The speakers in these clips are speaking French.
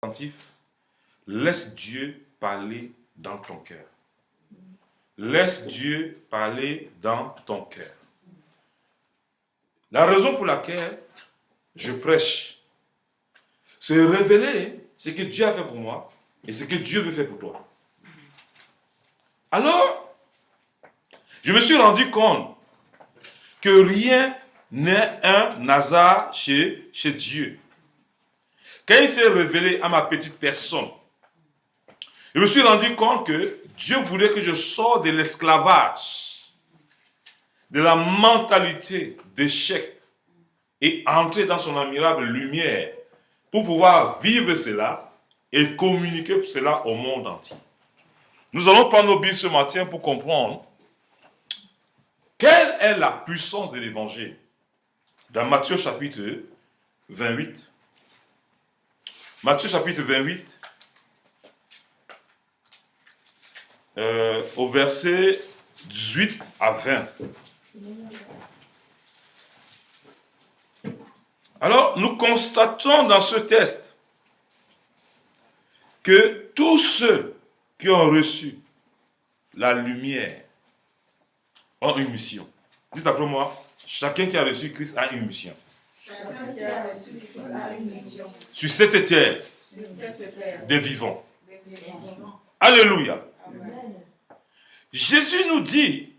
attentif, laisse Dieu parler dans ton cœur. Laisse Dieu parler dans ton cœur. La raison pour laquelle je prêche, c'est révéler ce que Dieu a fait pour moi et ce que Dieu veut faire pour toi. Alors, je me suis rendu compte que rien n'est un hasard chez Dieu. Quand il s'est révélé à ma petite personne, je me suis rendu compte que Dieu voulait que je sorte de l'esclavage, de la mentalité d'échec et entrer dans son admirable lumière pour pouvoir vivre cela et communiquer cela au monde entier. Nous allons prendre nos Bibles ce matin pour comprendre quelle est la puissance de l'évangile. Dans Matthieu chapitre 28. Matthieu chapitre 28, au verset 18 à 20. Alors, nous constatons dans ce texte que tous ceux qui ont reçu la lumière ont une mission. Dites après moi, chacun qui a reçu Christ a une mission. Chacun qui a reçu Christ a une mission. Sur cette terre des vivants. Alléluia. Amen. Jésus nous dit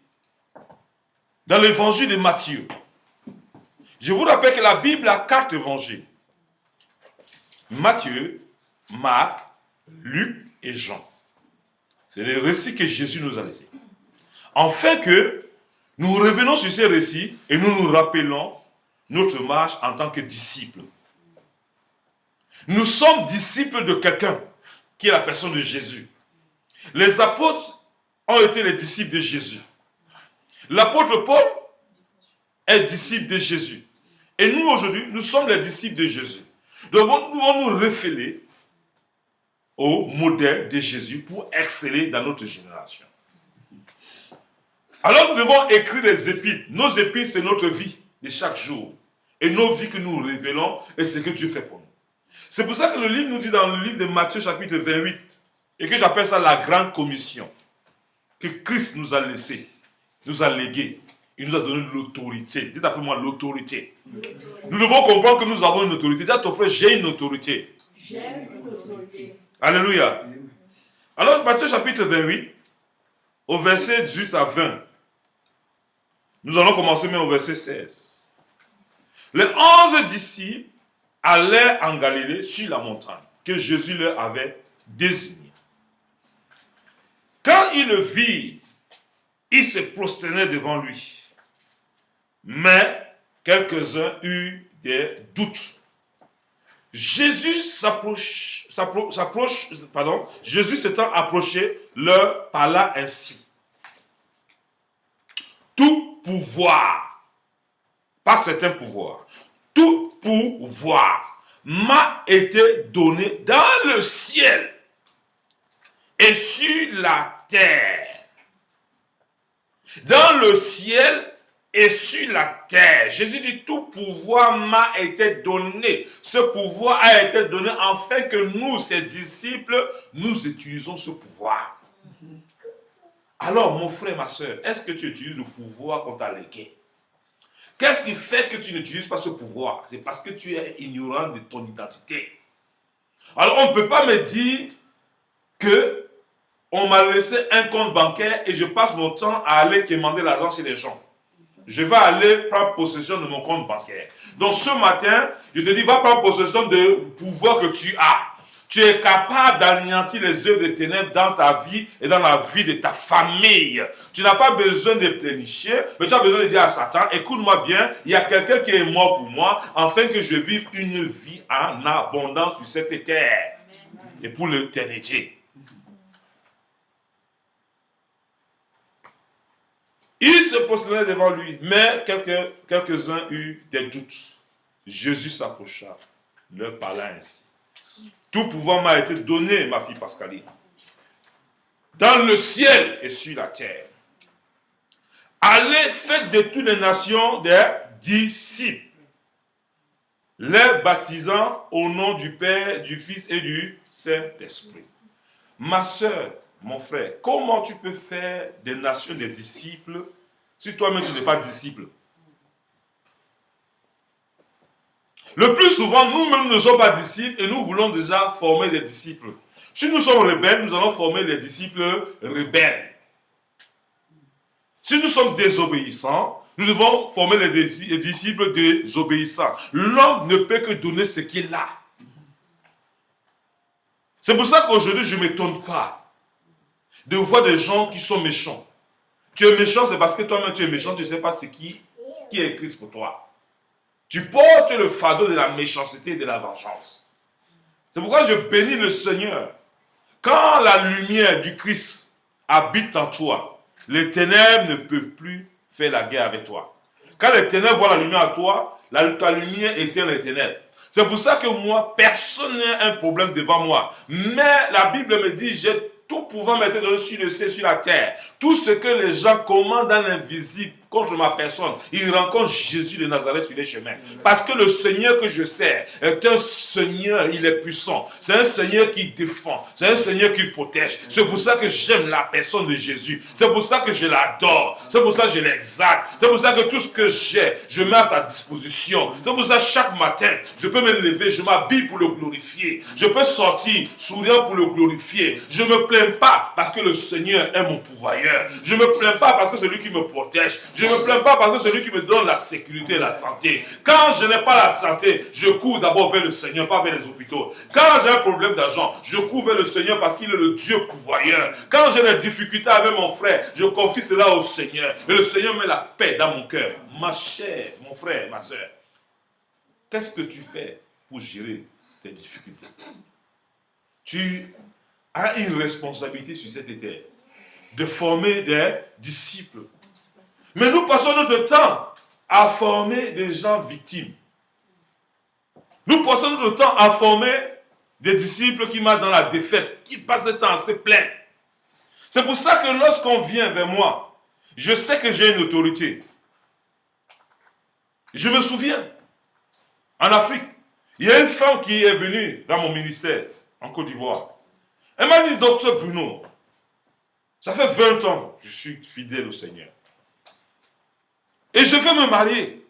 dans l'évangile de Matthieu, je vous rappelle que la Bible a 4 évangiles. Matthieu, Marc, Luc et Jean. C'est les récits que Jésus nous a laissés. Afin que nous revenons sur ces récits et nous nous rappelons notre marche en tant que disciples. Nous sommes disciples de quelqu'un qui est la personne de Jésus. Les apôtres ont été les disciples de Jésus. L'apôtre Paul est disciple de Jésus. Et nous aujourd'hui, nous sommes les disciples de Jésus. Nous devons nous référer au modèle de Jésus pour exceller dans notre génération. Alors nous devons écrire des épîtres. Nos épîtres, c'est notre vie de chaque jour. Et nos vies que nous révélons et ce que Dieu fait pour nous. C'est pour ça que le livre nous dit dans le livre de Matthieu chapitre 28, et que j'appelle ça la grande commission, que Christ nous a laissé, nous a légué, il nous a donné l'autorité. Dites après moi l'autorité. Nous devons comprendre que nous avons une autorité. Dis à ton frère, j'ai une autorité. J'ai une autorité. Alléluia. Alors Matthieu chapitre 28, au verset 18 à 20, nous allons commencer même au verset 16. Les 11 disciples allaient en Galilée sur la montagne que Jésus leur avait désignée. Quand ils le virent, ils se prosternaient devant lui. Mais quelques-uns eurent des doutes. Jésus Jésus s'étant approché, leur parla ainsi. Tout pouvoir, pas certains pouvoirs, tout pouvoir m'a été donné dans le ciel et sur la terre. Dans le ciel et sur la terre. Jésus dit, tout pouvoir m'a été donné. Ce pouvoir a été donné afin que nous, ses disciples, nous utilisons ce pouvoir. Alors, mon frère, ma soeur, est-ce que tu utilises le pouvoir qu'on t'a légué? Qu'est-ce qui fait que tu n'utilises pas ce pouvoir? C'est parce que tu es ignorant de ton identité. Alors, on ne peut pas me dire que on m'a laissé un compte bancaire et je passe mon temps à aller demander l'argent chez les gens. Je vais aller prendre possession de mon compte bancaire. Donc ce matin, je te dis, va prendre possession du pouvoir que tu as. Tu es capable d'anéantir les œuvres des ténèbres dans ta vie et dans la vie de ta famille. Tu n'as pas besoin de plénicher, mais tu as besoin de dire à Satan, écoute-moi bien, il y a quelqu'un qui est mort pour moi, afin que je vive une vie en abondance sur cette terre. Et pour l'éternité. Ils se prosternaient devant lui, mais quelques-uns eurent des doutes. Jésus s'approcha, leur parla ainsi. Tout pouvoir m'a été donné, ma fille Pascaline, dans le ciel et sur la terre. Allez, faites de toutes les nations des disciples. les baptisant au nom du Père, du Fils et du Saint-Esprit. Ma soeur, mon frère, comment tu peux faire des nations des disciples si toi-même tu n'es pas disciple? Le plus souvent, nous-mêmes ne sommes pas disciples et nous voulons déjà former des disciples. Si nous sommes rebelles, nous allons former des disciples rebelles. Si nous sommes désobéissants, nous devons former les disciples désobéissants. L'homme ne peut que donner ce qu'il a. C'est pour ça qu'aujourd'hui, je ne m'étonne pas de voir des gens qui sont méchants. Tu es méchant, c'est parce que toi-même tu es méchant, tu ne sais pas ce qui est Christ pour toi. Tu portes le fardeau de la méchanceté et de la vengeance. C'est pourquoi je bénis le Seigneur. Quand la lumière du Christ habite en toi, les ténèbres ne peuvent plus faire la guerre avec toi. Quand les ténèbres voient la lumière à toi, ta lumière éteint les ténèbres. C'est pour ça que moi, personne n'a un problème devant moi. Mais la Bible me dit, j'ai tout pouvoir m'être donné sur le ciel, sur la terre. Tout ce que les gens commandent dans l'invisible contre ma personne, ils rencontrent Jésus de Nazareth sur les chemins. Parce que le Seigneur que je sers est un Seigneur, il est puissant. C'est un Seigneur qui défend. C'est un Seigneur qui protège. C'est pour ça que j'aime la personne de Jésus. C'est pour ça que je l'adore. C'est pour ça que je l'exalte. C'est pour ça que tout ce que j'ai, je mets à sa disposition. C'est pour ça que chaque matin, je peux me lever, je m'habille pour le glorifier. Je peux sortir souriant pour le glorifier. Je ne me plains pas parce que le Seigneur est mon pourvoyeur. Je ne me plains pas parce que c'est lui qui me protège. Je ne me plains pas parce que c'est lui qui me donne la sécurité et la santé. Quand je n'ai pas la santé, je cours d'abord vers le Seigneur, pas vers les hôpitaux. Quand j'ai un problème d'argent, je cours vers le Seigneur parce qu'il est le Dieu pourvoyeur. Quand j'ai des difficultés avec mon frère, je confie cela au Seigneur. Et le Seigneur met la paix dans mon cœur. Ma chère, mon frère, ma soeur, qu'est-ce que tu fais pour gérer tes difficultés? Tu as une responsabilité sur cette terre de former des disciples. Mais nous passons notre temps à former des gens victimes. Nous passons notre temps à former des disciples qui marchent dans la défaite, qui passent le temps à se plaindre. C'est pour ça que lorsqu'on vient vers moi, je sais que j'ai une autorité. Je me souviens, en Afrique, il y a une femme qui est venue dans mon ministère, en Côte d'Ivoire. Elle m'a dit, docteur Bruno, ça fait 20 ans que je suis fidèle au Seigneur. Et je veux me marier.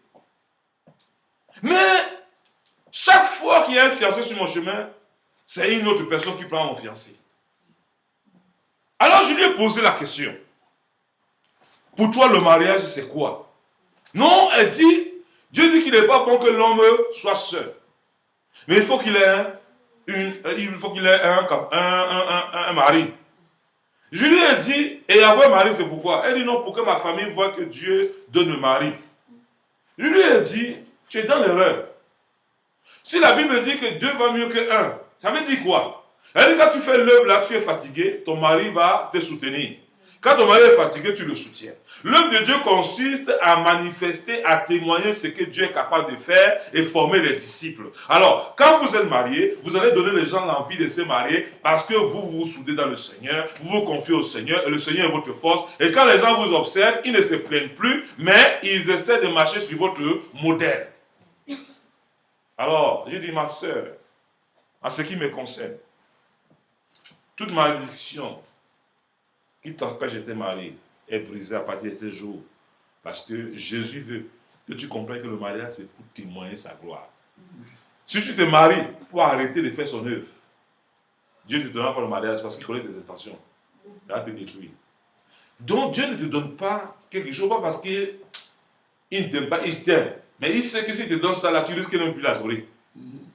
Mais chaque fois qu'il y a un fiancé sur mon chemin, c'est une autre personne qui prend mon fiancé. Alors je lui ai posé la question. Pour toi, le mariage, c'est quoi? Non, elle dit, Dieu dit qu'il n'est pas bon que l'homme soit seul. Mais il faut qu'il ait un mari. Je lui ai dit, et avoir un mari, c'est pourquoi? Elle dit non, pour que ma famille voit que Dieu donne le mari. Je lui ai dit, tu es dans l'erreur. Si la Bible dit que 2 va mieux que 1, ça veut dire quoi? Elle dit, quand tu fais l'œuvre là, tu es fatigué, ton mari va te soutenir. Quand ton mari est fatigué, tu le soutiens. L'œuvre de Dieu consiste à manifester, à témoigner ce que Dieu est capable de faire et former les disciples. Alors, quand vous êtes mariés, vous allez donner les gens l'envie de se marier parce que vous vous soudez dans le Seigneur, vous vous confiez au Seigneur et le Seigneur est votre force. Et quand les gens vous observent, ils ne se plaignent plus, mais ils essaient de marcher sur votre modèle. Alors, je dis, ma soeur, en ce qui me concerne, toute malédiction qui t'empêche de te marier est brisée à partir de ce jour. Parce que Jésus veut que tu comprennes que le mariage, c'est pour témoigner sa gloire. Si tu te maries pour arrêter de faire son œuvre, Dieu ne te donnera pas le mariage parce qu'il connaît tes intentions. Il va te détruire. Donc Dieu ne te donne pas quelque chose, pas parce qu'il ne t'aime pas, il t'aime. Mais il sait que s'il te donne ça là, tu risques de ne plus l'adorer.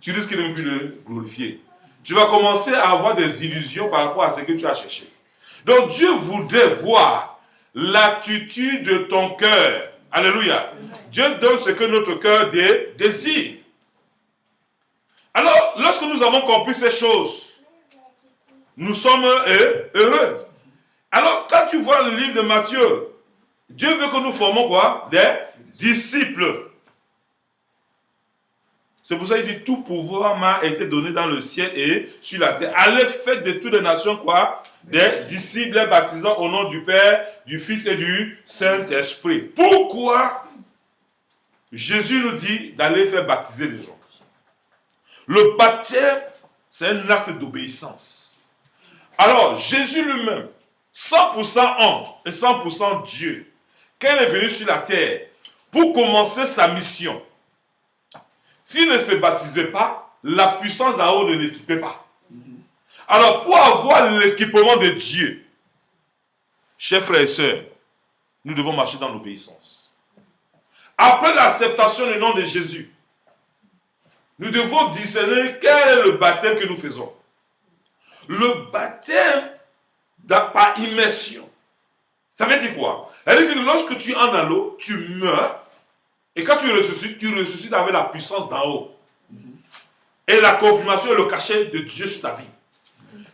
Tu risques de ne plus le glorifier. Tu vas commencer à avoir des illusions par rapport à ce que tu as cherché. Donc Dieu voudrait voir l'attitude de ton cœur. Alléluia. Dieu donne ce que notre cœur désire. Alors, lorsque nous avons compris ces choses, nous sommes heureux. Alors, quand tu vois le livre de Matthieu, Dieu veut que nous formons quoi? Des disciples. C'est pour ça qu'il dit, tout pouvoir m'a été donné dans le ciel et sur la terre. Allez, faites de toutes les nations quoi? Des disciples les baptisant au nom du Père, du Fils et du Saint-Esprit. Pourquoi Jésus nous dit d'aller faire baptiser les gens? Le baptême, c'est un acte d'obéissance. Alors, Jésus lui-même, 100% homme et 100% Dieu, quand il est venu sur la terre pour commencer sa mission, s'il ne se baptisait pas, la puissance d'en haut ne l'équipait pas. Alors, pour avoir l'équipement de Dieu, chers frères et sœurs, nous devons marcher dans l'obéissance. Après l'acceptation du nom de Jésus, nous devons discerner quel est le baptême que nous faisons. Le baptême par immersion. Ça veut dire quoi? Ça veut dire que lorsque tu es dans l'eau, tu meurs. Et quand tu ressuscites avec la puissance d'en haut. Et la confirmation et le cachet de Dieu sur ta vie.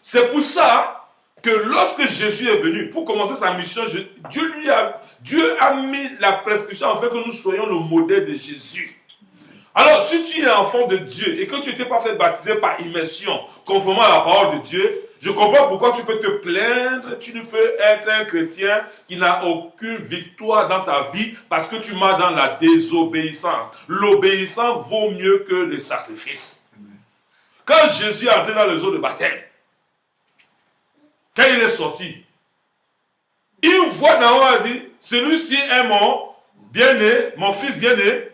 C'est pour ça que lorsque Jésus est venu, pour commencer sa mission, Dieu a mis la prescription en fait que nous soyons le modèle de Jésus. Alors, si tu es enfant de Dieu et que tu n'étais pas fait baptiser par immersion, conformément à la parole de Dieu, je comprends pourquoi tu peux te plaindre, tu ne peux être un chrétien qui n'a aucune victoire dans ta vie parce que tu marches dans la désobéissance. L'obéissance vaut mieux que le sacrifice. Quand Jésus est entré dans les eaux de baptême, quand il est sorti, une voix d'en haut a dit, celui-ci est mon bien-né, mon fils bien-né,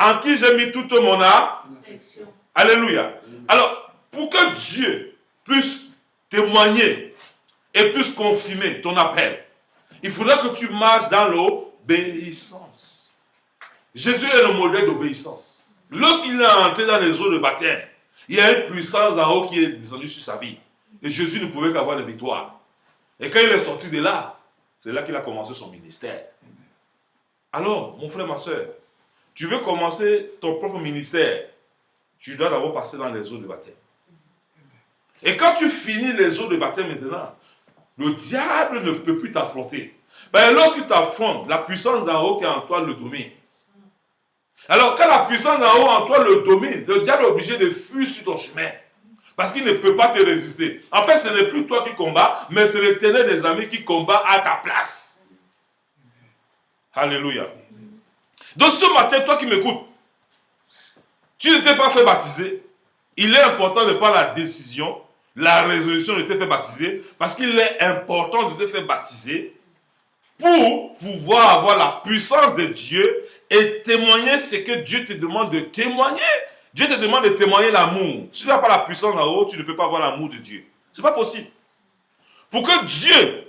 en qui j'ai mis toute mon âme. Alléluia. Alors, pour que Dieu puisse témoigner et puisse confirmer ton appel, il faudra que tu marches dans l'obéissance. Jésus est le modèle d'obéissance. Lorsqu'il est entré dans les eaux de baptême, il y a une puissance en haut qui est descendue sur sa vie. Et Jésus ne pouvait qu'avoir de victoire. Et quand il est sorti de là, c'est là qu'il a commencé son ministère. Alors, mon frère, ma soeur, tu veux commencer ton propre ministère, tu dois d'abord passer dans les eaux de baptême. Et quand tu finis les eaux de baptême maintenant, le diable ne peut plus t'affronter. Ben, lorsqu'il t'affronte, la puissance d'en haut qui est en toi le domine. Alors, quand la puissance d'en haut en toi le domine, le diable est obligé de fuir sur ton chemin. Parce qu'il ne peut pas te résister. En fait, ce n'est plus toi qui combats, mais c'est l'Éternel des amis qui combat à ta place. Alléluia. Donc ce matin, toi qui m'écoutes, tu n'étais pas fait baptiser. Il est important de prendre la décision, la résolution de te faire baptiser, parce qu'il est important de te faire baptiser pour pouvoir avoir la puissance de Dieu et témoigner ce que Dieu te demande de témoigner. Dieu te demande de témoigner l'amour. Si tu n'as pas la puissance en haut, tu ne peux pas avoir l'amour de Dieu. Ce n'est pas possible. Pour que Dieu